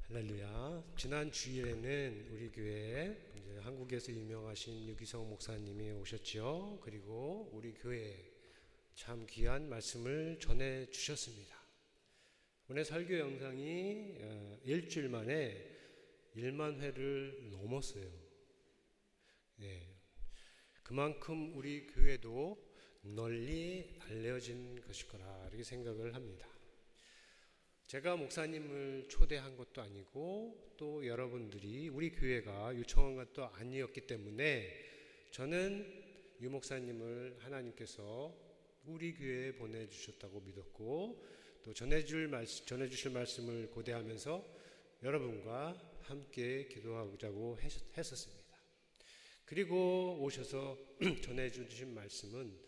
할렐루야. 지난 주일에는 우리 교회에 이제 한국에서 유명하신 유기성 목사님이 오셨죠. 그리고 우리 교회에 참 귀한 말씀을 전해 주셨습니다. 오늘 설교 영상이 일주일 만에 1만 회를 넘었어요. 네. 그만큼 우리 교회도 널리 알려진 것일 거라 이렇게 생각을 합니다. 제가 목사님을 초대한 것도 아니고 또 여러분들이 우리 교회가 요청한 것도 아니었기 때문에 저는 유 목사님을 하나님께서 우리 교회에 보내주셨다고 믿었고 또 전해주실 말씀을 고대하면서 여러분과 함께 기도하자고 했었습니다. 그리고 오셔서 전해주신 말씀은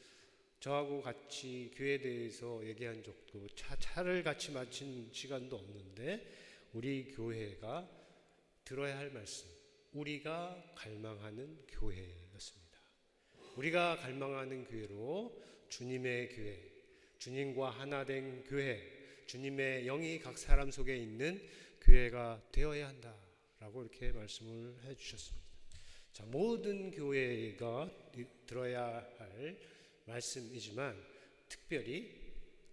저하고 같이 교회에 대해서 얘기한 적도 차를 같이 마친 시간도 없는데 우리 교회가 들어야 할 말씀, 우리가 갈망하는 교회였습니다. 우리가 갈망하는 교회로 주님의 교회, 주님과 하나 된 교회, 주님의 영이 각 사람 속에 있는 교회가 되어야 한다라고 이렇게 말씀을 해주셨습니다. 자, 모든 교회가 들어야 할 말씀이지만 특별히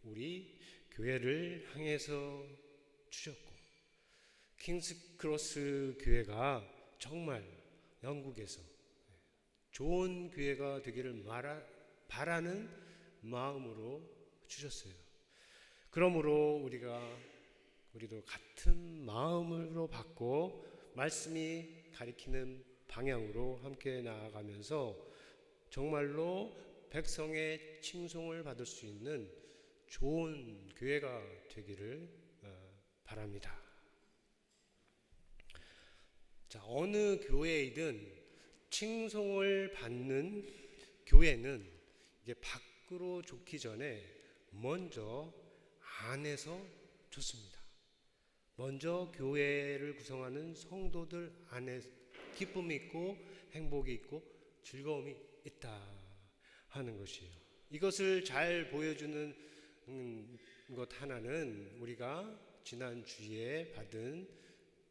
우리 교회를 향해서 주셨고 킹스크로스 교회가 정말 영국에서 좋은 교회가 되기를 바라는 마음으로 주셨어요. 그러므로 우리도 같은 마음으로 받고 말씀이 가리키는 방향으로 함께 나아가면서 정말로 백성의 칭송을 받을 수 있는 좋은 교회가 되기를 바랍니다. 자, 어느 교회이든 칭송을 받는 교회는 이게 밖으로 좋기 전에 먼저 안에서 좋습니다. 먼저 교회를 구성하는 성도들 안에 기쁨이 있고 행복이 있고 즐거움이 있다 하는 것이에요. 이것을 잘 보여주는 것 하나는 우리가 지난 주에 받은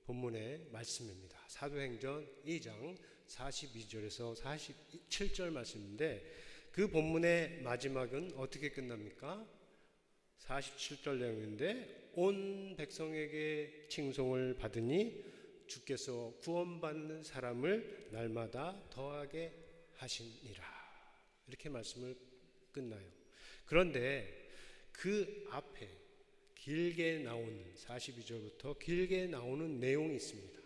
본문의 말씀입니다. 사도행전 2장 42절에서 47절 말씀인데 그 본문의 마지막은 어떻게 끝납니까? 47절 내용인데 온 백성에게 칭송을 받으니 주께서 구원받는 사람을 날마다 더하게 하시니라. 이렇게 말씀을 끝나요. 그런데 그 앞에 길게 나오는 42절부터 길게 나오는 내용이 있습니다.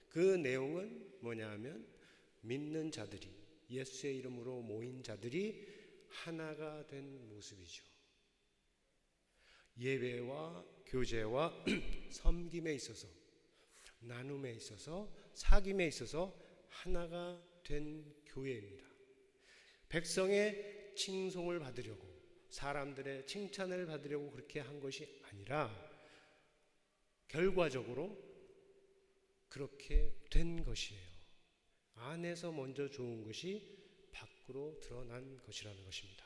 그 내용은 뭐냐 하면 믿는 자들이 예수의 이름으로 모인 자들이 하나가 된 모습이죠. 예배와 교제와 섬김에 있어서 나눔에 있어서 사귐에 있어서 하나가 된 교회입니다. 백성의 칭송을 받으려고 사람들의 칭찬을 받으려고 그렇게 한 것이 아니라 결과적으로 그렇게 된 것이에요. 안에서 먼저 좋은 것이 밖으로 드러난 것이라는 것입니다.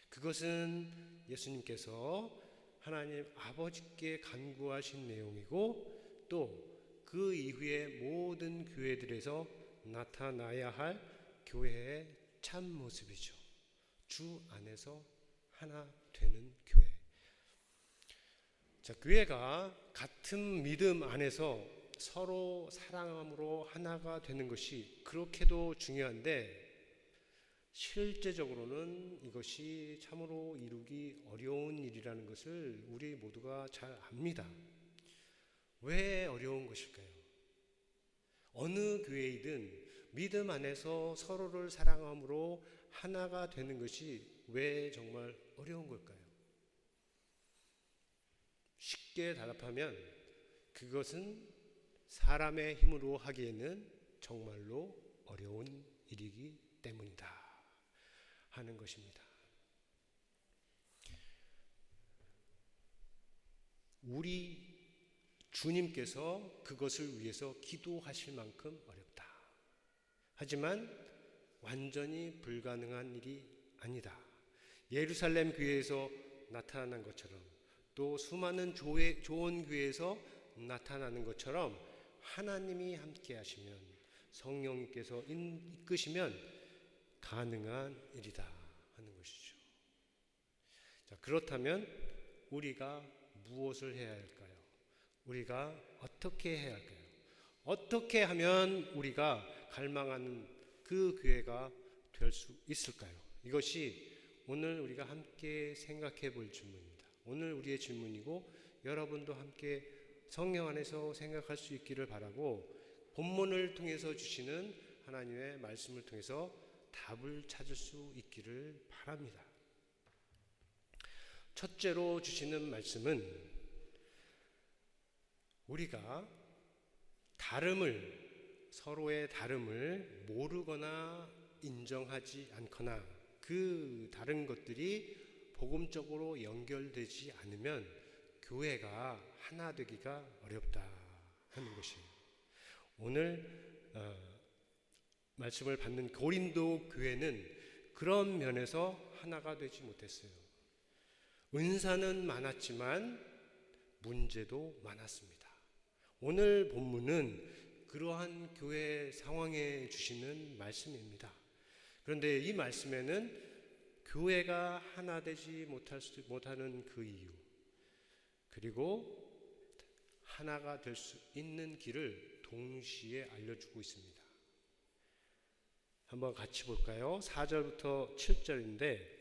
그것은 예수님께서 하나님 아버지께 간구하신 내용이고 또 그 이후에 모든 교회들에서 나타나야 할 교회의 참 모습이죠. 주 안에서 하나 되는 교회. 자, 교회가 같은 믿음 안에서 서로 사랑함으로 하나가 되는 것이 그렇게도 중요한데 실제적으로는 이것이 참으로 이루기 어려운 일이라는 것을 우리 모두가 잘 압니다. 왜 어려운 것일까요? 어느 교회이든 믿음 안에서 서로를 사랑함으로 하나가 되는 것이 왜 정말 어려운 걸까요? 쉽게 대답하면 그것은 사람의 힘으로 하기에는 정말로 어려운 일이기 때문이다 하는 것입니다. 우리 주님께서 그것을 위해서 기도하실 만큼 어렵다. 하지만 완전히 불가능한 일이 아니다. 예루살렘 교회에서 나타난 것처럼 또 수많은 좋은 교회에서 나타나는 것처럼 하나님이 함께 하시면, 성령님께서 이끄시면 가능한 일이다 하는 것이죠. 자, 그렇다면 우리가 무엇을 해야 할까요? 우리가 어떻게 해야 할까요? 어떻게 하면 우리가 갈망하는 그 교회가 될 수 있을까요? 이것이 오늘 우리가 함께 생각해 볼 질문입니다. 오늘 우리의 질문이고, 여러분도 함께 성령 안에서 생각할 수 있기를 바라고, 본문을 통해서 주시는 하나님의 말씀을 통해서 답을 찾을 수 있기를 바랍니다. 첫째로 주시는 말씀은 우리가 서로의 다름을 모르거나 인정하지 않거나 그 다른 것들이 복음적으로 연결되지 않으면 교회가 하나 되기가 어렵다 하는 것이에요. 오늘 말씀을 받는 고린도 교회는 그런 면에서 하나가 되지 못했어요. 은사는 많았지만 문제도 많았습니다. 오늘 본문은 그러한 교회 상황에 주시는 말씀입니다. 그런데 이 말씀에는 교회가 하나 되지 못하는 그 이유, 그리고 하나가 될 수 있는 길을 동시에 알려주고 있습니다. 한번 같이 볼까요? 4절부터 7절인데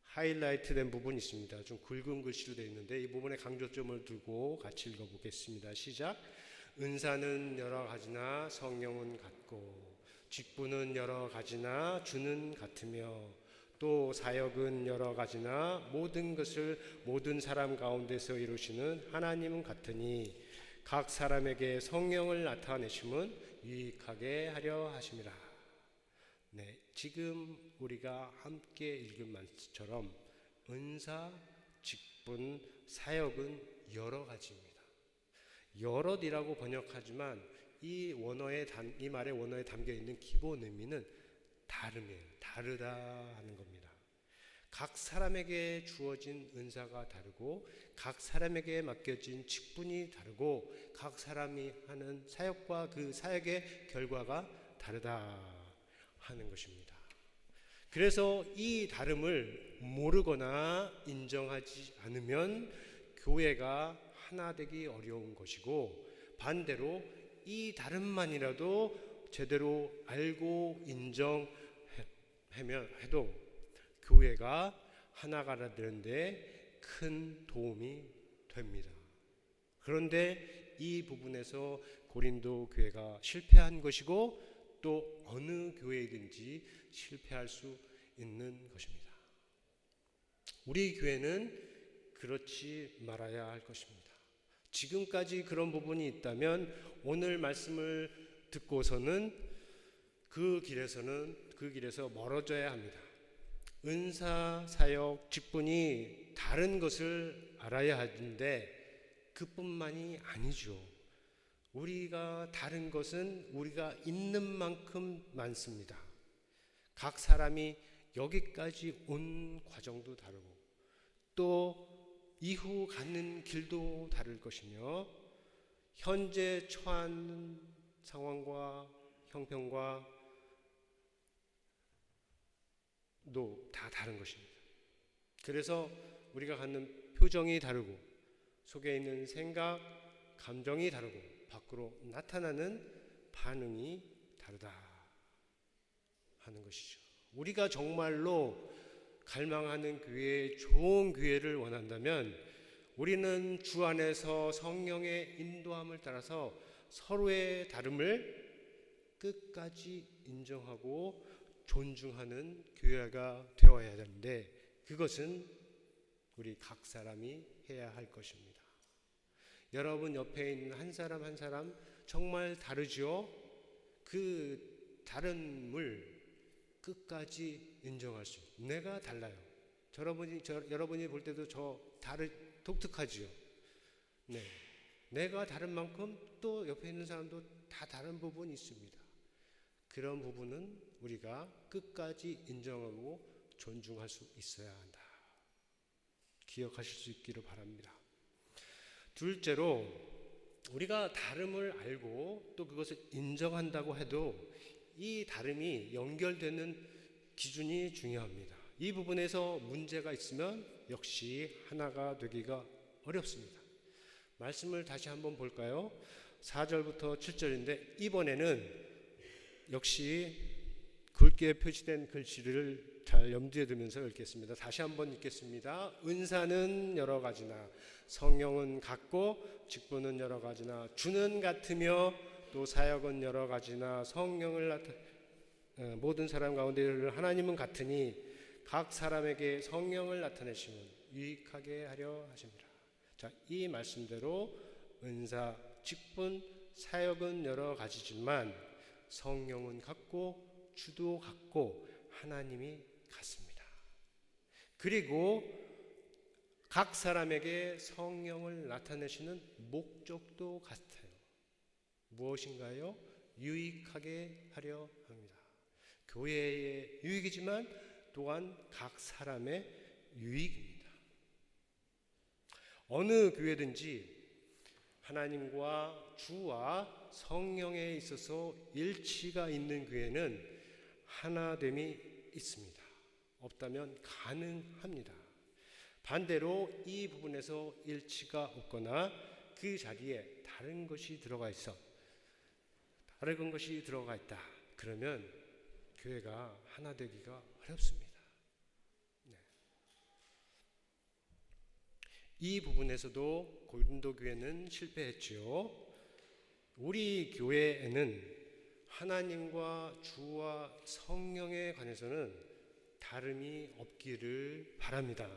하이라이트 된 부분이 있습니다. 좀 굵은 글씨로 되어 있는데 이 부분에 강조점을 두고 같이 읽어보겠습니다. 시작. 은사는 여러 가지나 성령은 같고, 직분은 여러 가지나 주는 같으며, 또 사역은 여러 가지나 모든 것을 모든 사람 가운데서 이루시는 하나님은 같으니, 각 사람에게 성령을 나타내심은 유익하게 하려 하심이라. 네, 지금 우리가 함께 읽은 말씀처럼 은사, 직분, 사역은 여러 가지입니다. 여럿이라고 번역하지만 이 말의 원어에 담겨 있는 기본 의미는 다름이에요. 다르다 하는 겁니다. 각 사람에게 주어진 은사가 다르고, 각 사람에게 맡겨진 직분이 다르고, 각 사람이 하는 사역과 그 사역의 결과가 다르다 하는 것입니다. 그래서 이 다름을 모르거나 인정하지 않으면 교회가 하나 되기 어려운 것이고, 반대로 이 다름만이라도 제대로 알고 인정해도 교회가 하나가 되는데 큰 도움이 됩니다. 그런데 이 부분에서 고린도 교회가 실패한 것이고, 또 어느 교회이든지 실패할 수 있는 것입니다. 우리 교회는 그렇지 말아야 할 것입니다. 지금까지 그런 부분이 있다면 오늘 말씀을 듣고서는 그 길에서 멀어져야 합니다. 은사, 사역, 직분이 다른 것을 알아야 하는데 그뿐만이 아니죠. 우리가 다른 것은 우리가 있는 만큼 많습니다. 각 사람이 여기까지 온 과정도 다르고, 또 이후 가는 길도 다를 것이며, 현재 처한 상황과 형편과 도 다 다른 것입니다. 그래서 우리가 갖는 표정이 다르고, 속에 있는 생각, 감정이 다르고, 밖으로 나타나는 반응이 다르다 하는 것이죠. 우리가 정말로 갈망하는 교회, 좋은 교회를 원한다면 우리는 주 안에서 성령의 인도함을 따라서 서로의 다름을 끝까지 인정하고 존중하는 교회가 되어야 하는데, 그것은 우리 각 사람이 해야 할 것입니다. 여러분 옆에 있는 한 사람 한 사람 정말 다르죠? 그 다름을 끝까지 인정할 수 있어요. 내가 달라요. 여러분이 볼 때도 독특하지요. 네, 내가 다른 만큼 또 옆에 있는 사람도 다 다른 부분이 있습니다. 그런 부분은 우리가 끝까지 인정하고 존중할 수 있어야 한다. 기억하실 수 있기를 바랍니다. 둘째로, 우리가 다름을 알고 또 그것을 인정한다고 해도 이 다름이 연결되는 기준이 중요합니다. 이 부분에서 문제가 있으면 역시 하나가 되기가 어렵습니다. 말씀을 다시 한번 볼까요? 4절부터 7절인데 이번에는 역시 굵게 표시된 글씨를 잘 염두에 두면서 읽겠습니다. 다시 한번 읽겠습니다. 은사는 여러 가지나 성령은 같고 직분은 여러 가지나 주는 같으며 또 사역은 여러 가지나 성령을 모든 사람 가운데 하나님은 같으니 각 사람에게 성령을 나타내시면 유익하게 하려 하십니다. 자, 이 말씀대로 은사, 직분, 사역은 여러 가지지만 성령은 같고 주도 같고 하나님이 같습니다. 그리고 각 사람에게 성령을 나타내시는 목적도 같아요. 무엇인가요? 유익하게 하려 합니다. 교회의 유익이지만 또한 각 사람의 유익입니다. 어느 교회든지 하나님과 주와 성령에 있어서 일치가 있는 교회는 하나됨이 있습니다. 없다면 가능합니다. 반대로 이 부분에서 일치가 없거나 그 자리에 다른 것이 들어가 있다. 그러면 교회가 하나 되기가 어렵습니다. 이 부분에서도 고린도 교회는 실패했지요. 우리 교회에는 하나님과 주와 성령에 관해서는 다름이 없기를 바랍니다.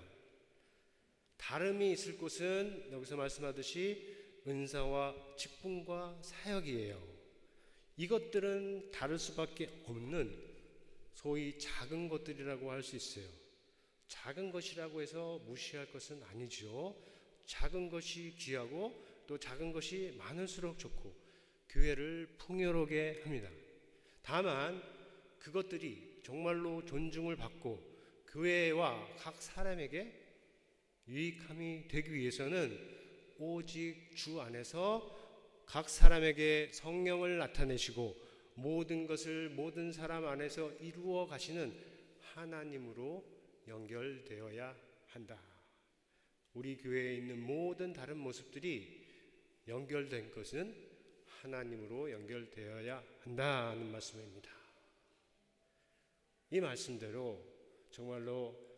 다름이 있을 곳은 여기서 말씀하듯이 은사와 직분과 사역이에요. 이것들은 다를 수밖에 없는 소위 작은 것들이라고 할 수 있어요. 작은 것이라고 해서 무시할 것은 아니죠. 작은 것이 귀하고 또 작은 것이 많을수록 좋고 교회를 풍요롭게 합니다. 다만 그것들이 정말로 존중을 받고 교회와 각 사람에게 유익함이 되기 위해서는 오직 주 안에서 각 사람에게 성령을 나타내시고 모든 것을 모든 사람 안에서 이루어 가시는 하나님으로 연결되어야 한다. 우리 교회에 있는 모든 다른 모습들이 연결된 것은 하나님으로 연결되어야 한다는 말씀입니다. 이 말씀대로 정말로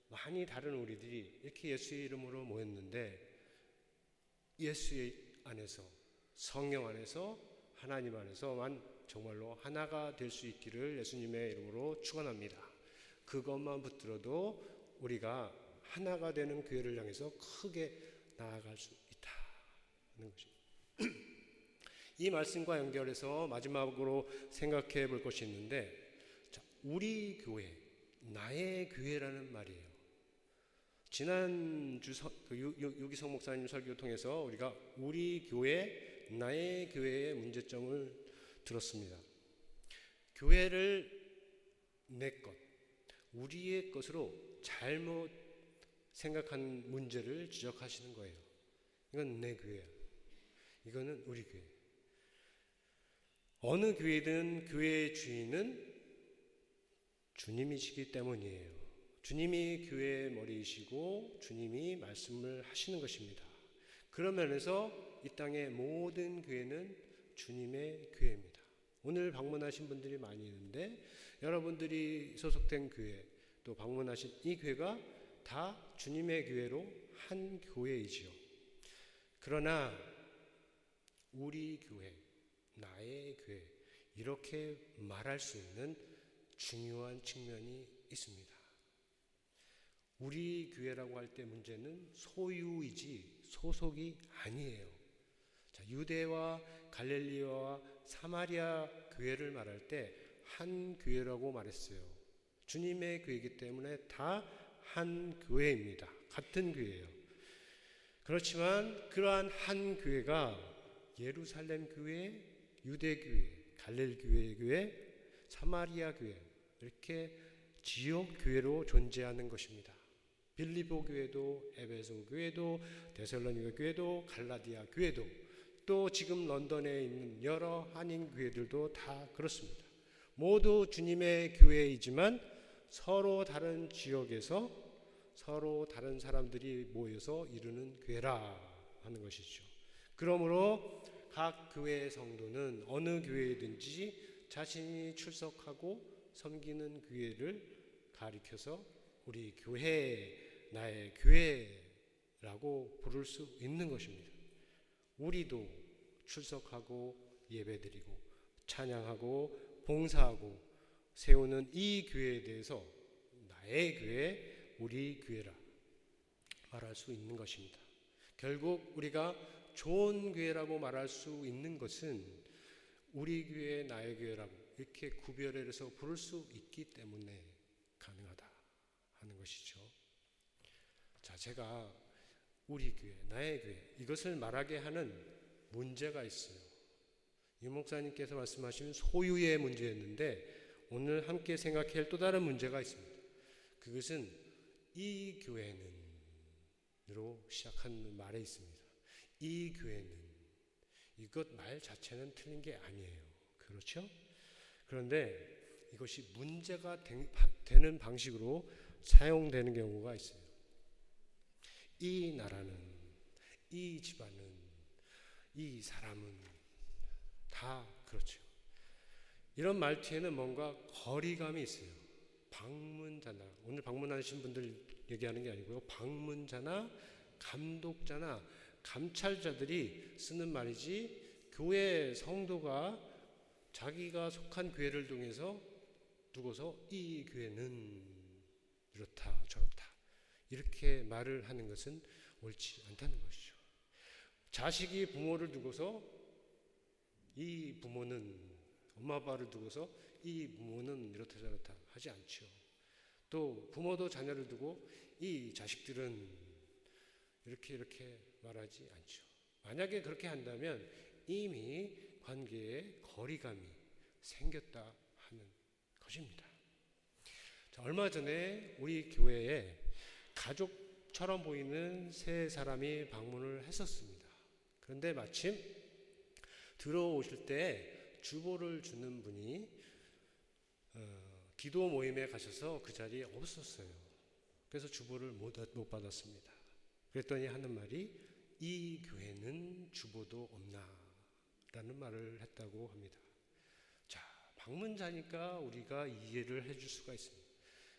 많이 다른 우리들이 이렇게 예수의 이름으로 모였는데 예수의 안에서 성령 안에서 하나님 안에서만 정말로 하나가 될 수 있기를 예수님의 이름으로 축원합니다. 그것만 붙들어도 우리가 하나가 되는 교회를 향해서 크게 나아갈 수 있다는 것입니다. 이 말씀과 연결해서 마지막으로 생각해 볼 것이 있는데, 우리 교회, 나의 교회라는 말이에요. 지난주 유기성 목사님 설교 통해서 우리가 우리 교회, 나의 교회의 문제점을 들었습니다. 교회를 내 것, 우리의 것으로 잘못 생각하는 문제를 지적하시는 거예요. 이건 내 교회야. 이거는 우리 교회. 어느 교회든 교회의 주인은 주님이시기 때문이에요. 주님이 교회의 머리이시고 주님이 말씀을 하시는 것입니다. 그런 면에서 이 땅의 모든 교회는 주님의 교회입니다. 오늘 방문하신 분들이 많이 있는데 여러분들이 소속된 교회 또 방문하신 이 교회가 다 주님의 교회로 한 교회이지요. 그러나 우리 교회, 나의 교회 이렇게 말할 수 있는 중요한 측면이 있습니다. 우리 교회라고 할 때 문제는 소유이지 소속이 아니에요. 자, 유대와 갈릴리와 사마리아 교회를 말할 때 한 교회라고 말했어요. 주님의 교회이기 때문에 다 한 교회입니다. 같은 교회예요. 그렇지만 그러한 한 교회가 예루살렘 교회, 유대 교회, 갈릴리 교회, 사마리아 교회 이렇게 지역 교회로 존재하는 것입니다. 빌립보 교회도, 에베소 교회도, 데살로니가 교회도, 갈라디아 교회도, 또 지금 런던에 있는 여러 한인 교회들도 다 그렇습니다. 모두 주님의 교회이지만 서로 다른 지역에서 서로 다른 사람들이 모여서 이루는 교회라 하는 것이죠. 그러므로 각 교회의 성도는 어느 교회든지 자신이 출석하고 섬기는 교회를 가리켜서 우리 교회, 나의 교회라고 부를 수 있는 것입니다. 우리도 출석하고 예배드리고 찬양하고 봉사하고 세우는 이 교회에 대해서 나의 교회, 우리 교회라 말할 수 있는 것입니다. 결국 우리가 좋은 교회라고 말할 수 있는 것은 우리 교회, 나의 교회라고 이렇게 구별해서 부를 수 있기 때문에 가능하다 하는 것이죠. 자, 제가 우리 교회, 나의 교회 이것을 말하게 하는 문제가 있어요. 유 목사님께서 말씀하신 소유의 문제였는데 오늘 함께 생각해야 할 또 다른 문제가 있습니다. 그것은 이 교회는 으로 시작하는 말에 있습니다. 이 교회는, 이것 말 자체는 틀린 게 아니에요. 그렇죠? 그런데 이것이 문제가 되는 방식으로 사용되는 경우가 있어요. 이 나라는, 이 집안은, 이 사람은 다 그렇죠. 이런 말투에는 뭔가 거리감이 있어요. 방문자나, 오늘 방문하신 분들 얘기하는 게 아니고요. 방문자나 감독자나 감찰자들이 쓰는 말이지, 교회 성도가 자기가 속한 교회를 두고서 이 교회는 이렇다 저렇다 이렇게 말을 하는 것은 옳지 않다는 것이죠. 자식이 부모를 두고서 이 부모는, 엄마 아빠를 두고서 이 부모는 이렇다 저렇다 하지 않죠. 또 부모도 자녀를 두고 이 자식들은 이렇게 말하지 않죠. 만약에 그렇게 한다면 이미 관계에 거리감이 생겼다 하는 것입니다. 자, 얼마 전에 우리 교회에 가족처럼 보이는 세 사람이 방문을 했었습니다. 그런데 마침 들어오실 때 주보를 주는 분이 기도 모임에 가셔서 그 자리에 없었어요. 그래서 주보를 못 받았습니다. 그랬더니 하는 말이 이 교회는 주보도 없나? 라는 말을 했다고 합니다. 자, 방문자니까 우리가 이해를 해줄 수가 있습니다.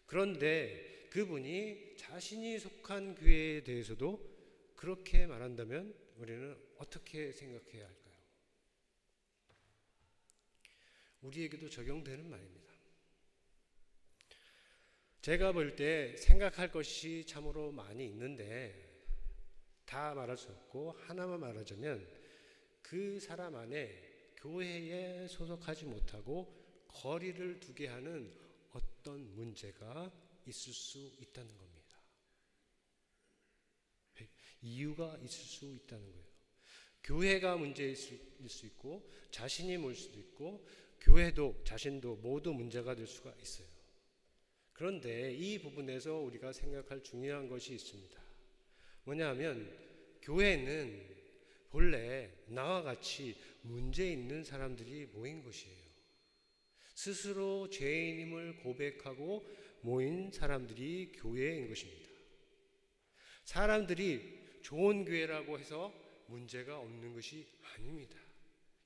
그런데 그분이 자신이 속한 교회에 대해서도 그렇게 말한다면 우리는 어떻게 생각해야 할까요? 우리에게도 적용되는 말입니다. 제가 볼 때 생각할 것이 참으로 많이 있는데 다 말할 수 없고 하나만 말하자면 그 사람 안에 교회에 소속하지 못하고 거리를 두게 하는 어떤 문제가 있을 수 있다는 겁니다. 이유가 있을 수 있다는 거예요. 교회가 문제일 수 있고 자신이 물 수도 있고 교회도 자신도 모두 문제가 될 수가 있어요. 그런데 이 부분에서 우리가 생각할 중요한 것이 있습니다. 뭐냐 하면 교회는 본래 나와 같이 문제 있는 사람들이 모인 것이에요. 스스로 죄인임을 고백하고 모인 사람들이 교회인 것입니다. 사람들이 좋은 교회라고 해서 문제가 없는 것이 아닙니다.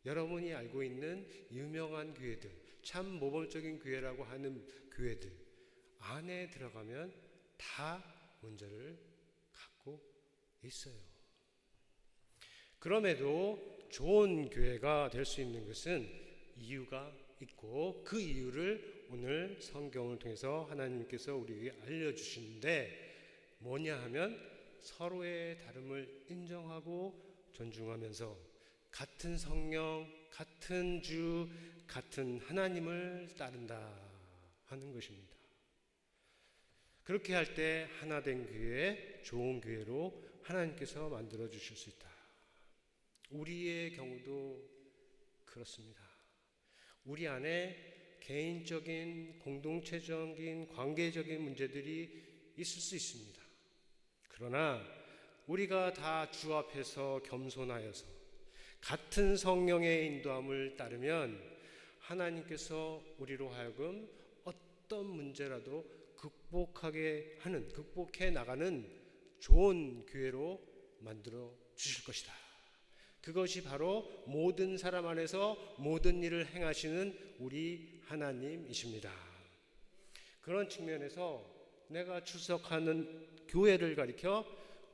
여러분이 알고 있는 유명한 교회들, 참 모범적인 교회라고 하는 교회들 안에 들어가면 다 문제를 갖고 있어요. 그럼에도 좋은 교회가 될 수 있는 것은 이유가 있고 그 이유를 오늘 성경을 통해서 하나님께서 우리에게 알려주시는데 뭐냐 하면 서로의 다름을 인정하고 존중하면서 같은 성령, 같은 주, 같은 하나님을 따른다 하는 것입니다. 그렇게 할 때 하나된 교회, 좋은 교회로 하나님께서 만들어 주실 수 있다. 우리의 경우도 그렇습니다. 우리 안에 개인적인, 공동체적인, 관계적인 문제들이 있을 수 있습니다. 그러나 우리가 다 주 앞에서 겸손하여서 같은 성령의 인도함을 따르면 하나님께서 우리로 하여금 어떤 문제라도 극복해 나가는 좋은 교회로 만들어 주실 것이다. 그것이 바로 모든 사람 안에서 모든 일을 행하시는 우리 하나님이십니다. 그런 측면에서 내가 출석하는 교회를 가리켜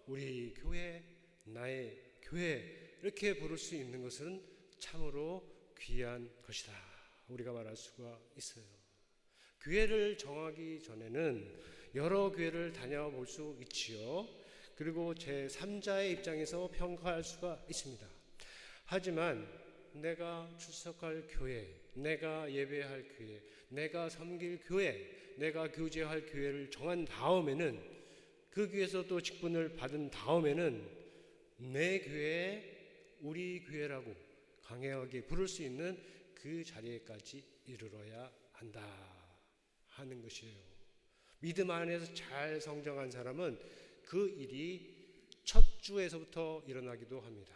우리 교회, 나의 교회 이렇게 부를 수 있는 것은 참으로 귀한 것이다. 우리가 말할 수가 있어요. 교회를 정하기 전에는 여러 교회를 다녀볼 수 있지요. 그리고 제3자의 입장에서 평가할 수가 있습니다. 하지만 내가 출석할 교회, 내가 예배할 교회, 내가 섬길 교회, 내가 교제할 교회를 정한 다음에는 그 교회에서 또 직분을 받은 다음에는 내 교회, 우리 교회라고 강하게 부를 수 있는 그 자리에까지 이르러야 한다 하는 것이에요. 믿음 안에서 잘 성장한 사람은 그 일이 첫 주에서부터 일어나기도 합니다.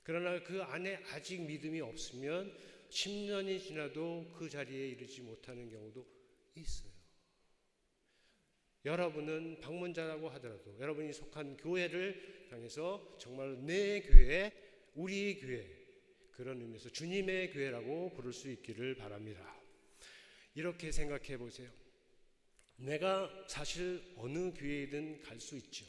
그러나 그 안에 아직 믿음이 없으면 10년이 지나도 그 자리에 이르지 못하는 경우도 있어요. 여러분은 방문자라고 하더라도 여러분이 속한 교회를 향해서 정말 내 교회, 우리 교회, 그런 의미에서 주님의 교회라고 부를 수 있기를 바랍니다. 이렇게 생각해 보세요. 내가 사실 어느 교회이든 갈 수 있죠.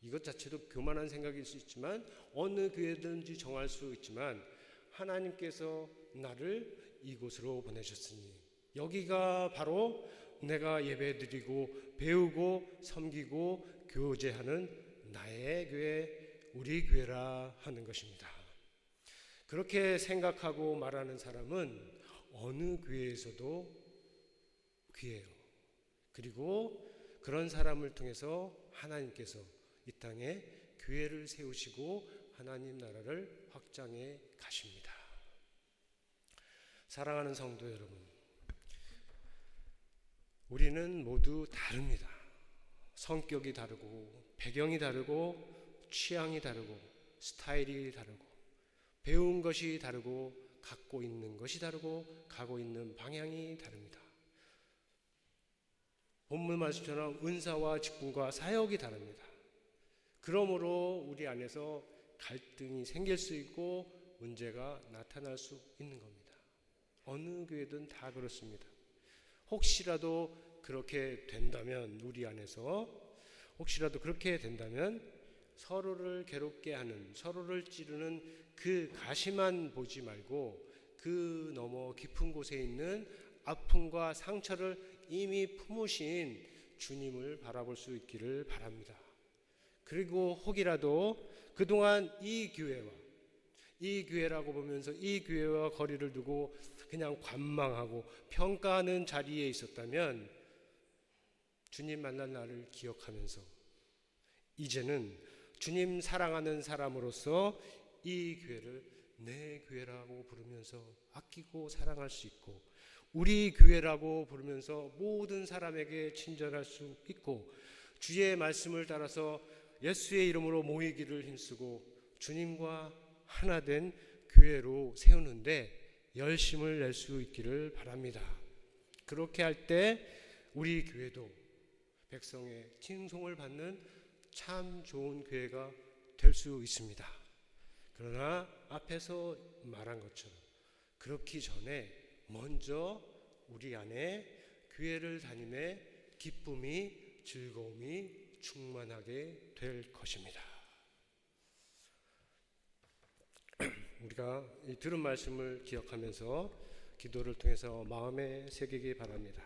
이것 자체도 교만한 생각일 수 있지만 어느 교회든지 정할 수 있지만 하나님께서 나를 이곳으로 보내셨으니 여기가 바로 내가 예배드리고 배우고 섬기고 교제하는 나의 교회, 우리 교회라 하는 것입니다. 그렇게 생각하고 말하는 사람은 어느 교회에서도 귀해요. 그리고 그런 사람을 통해서 하나님께서 이 땅에 교회를 세우시고 하나님 나라를 확장해 가십니다. 사랑하는 성도 여러분, 우리는 모두 다릅니다. 성격이 다르고 배경이 다르고 취향이 다르고 스타일이 다르고 배운 것이 다르고 갖고 있는 것이 다르고 가고 있는 방향이 다릅니다. 본문 말씀처럼 은사와 직분과 사역이 다릅니다. 그러므로 우리 안에서 갈등이 생길 수 있고 문제가 나타날 수 있는 겁니다. 어느 교회든 다 그렇습니다. 혹시라도 그렇게 된다면 우리 안에서 혹시라도 그렇게 된다면 서로를 괴롭게 하는 서로를 찌르는 그 가시만 보지 말고 그 너머 깊은 곳에 있는 아픔과 상처를 이미 품으신 주님을 바라볼 수 있기를 바랍니다. 그리고 혹이라도 그동안 이 교회라고 보면서 이 교회와 거리를 두고 그냥 관망하고 평가하는 자리에 있었다면 주님 만날 날을 기억하면서 이제는 주님 사랑하는 사람으로서 이 교회를 내 교회라고 부르면서 아끼고 사랑할 수 있고 우리 교회라고 부르면서 모든 사람에게 친절할 수 있고 주의 말씀을 따라서 예수의 이름으로 모이기를 힘쓰고 주님과 하나 된 교회로 세우는데 열심을 낼 수 있기를 바랍니다. 그렇게 할 때 우리 교회도 백성의 칭송을 받는 참 좋은 교회가 될 수 있습니다. 그러나 앞에서 말한 것처럼 그렇기 전에 먼저 우리 안에 교회를 다님의 기쁨이 즐거움이 충만하게 될 것입니다. 우리가 이 들은 말씀을 기억하면서 기도를 통해서 마음에 새기기 바랍니다.